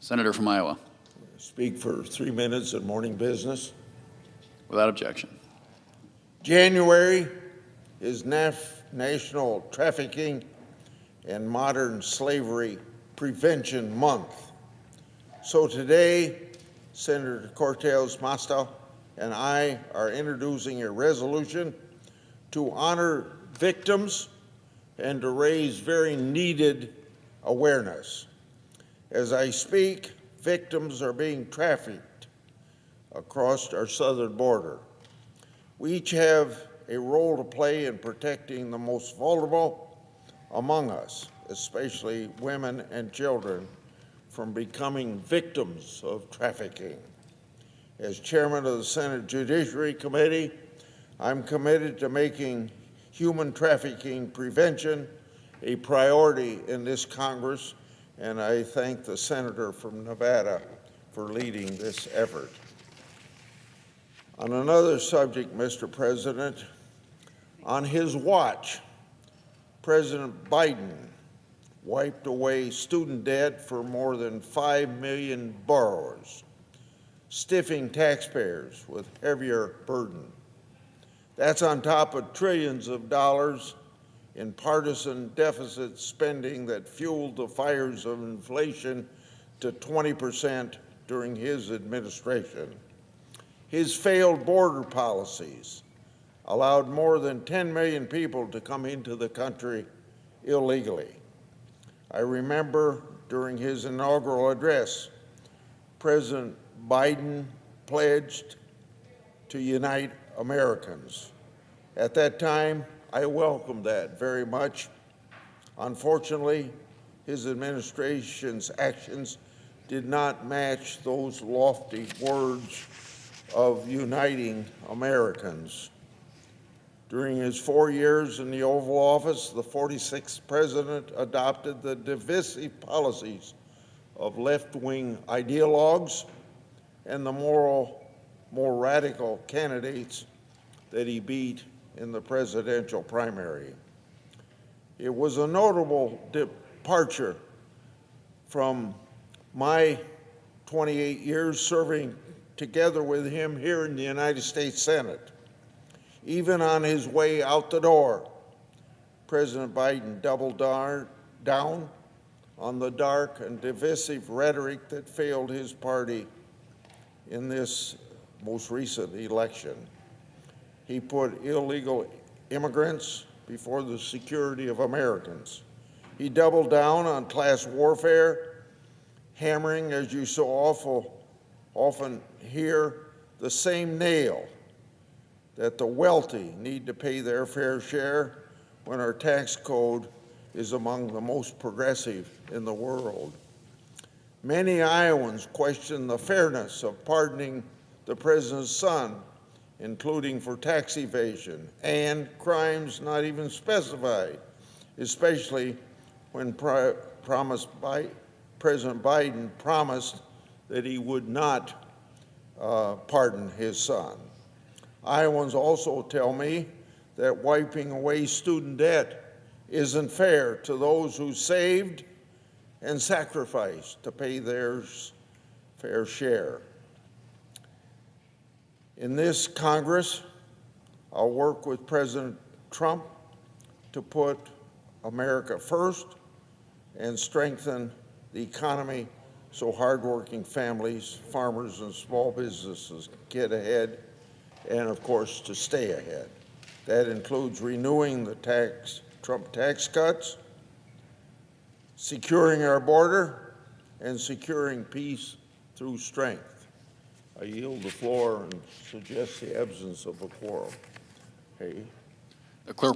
Senator from Iowa. Speak for 3 minutes in morning business. Without objection. January is National Trafficking and Modern Slavery Prevention Month. So today, Senator Cortez Masto and I are introducing a resolution to honor victims and to raise very needed awareness. As I speak, victims are being trafficked across our southern border. We each have a role to play in protecting the most vulnerable among us, especially women and children, from becoming victims of trafficking. As chairman of the Senate Judiciary Committee, I'm committed to making human trafficking prevention a priority in this Congress, and I thank the senator from Nevada for leading this effort. On another subject, Mr. President, on his watch, President Biden wiped away student debt for more than 5 million borrowers, stiffing taxpayers with heavier burden. That's on top of trillions of dollars in partisan deficit spending that fueled the fires of inflation to 20% during his administration. His failed border policies allowed more than 10 million people to come into the country illegally. I remember during his inaugural address, President Biden pledged to unite Americans. At that time, I welcomed that very much. Unfortunately, his administration's actions did not match those lofty words of uniting Americans. During his 4 years in the Oval Office, the 46th president adopted the divisive policies of left-wing ideologues and the more radical candidates that he beat in the presidential primary. It was a notable departure from my 28 years serving together with him here in the United States Senate. Even on his way out the door, President Biden doubled down on the dark and divisive rhetoric that failed his party in this most recent election. He put illegal immigrants before the security of Americans. He doubled down on class warfare, hammering, as you so often hear, the same nail that the wealthy need to pay their fair share when our tax code is among the most progressive in the world. Many Iowans question the fairness of pardoning the president's son, including for tax evasion and crimes not even specified, especially when President Biden promised that he would not pardon his son. Iowans also tell me that wiping away student debt isn't fair to those who saved and sacrificed to pay their fair share. In this Congress, I'll work with President Trump to put America first and strengthen the economy so hardworking families, farmers, and small businesses get ahead and, of course, to stay ahead. That includes renewing the Trump tax cuts, securing our border, and securing peace through strength. I yield the floor and suggest the absence of a quorum. Hey. The clerk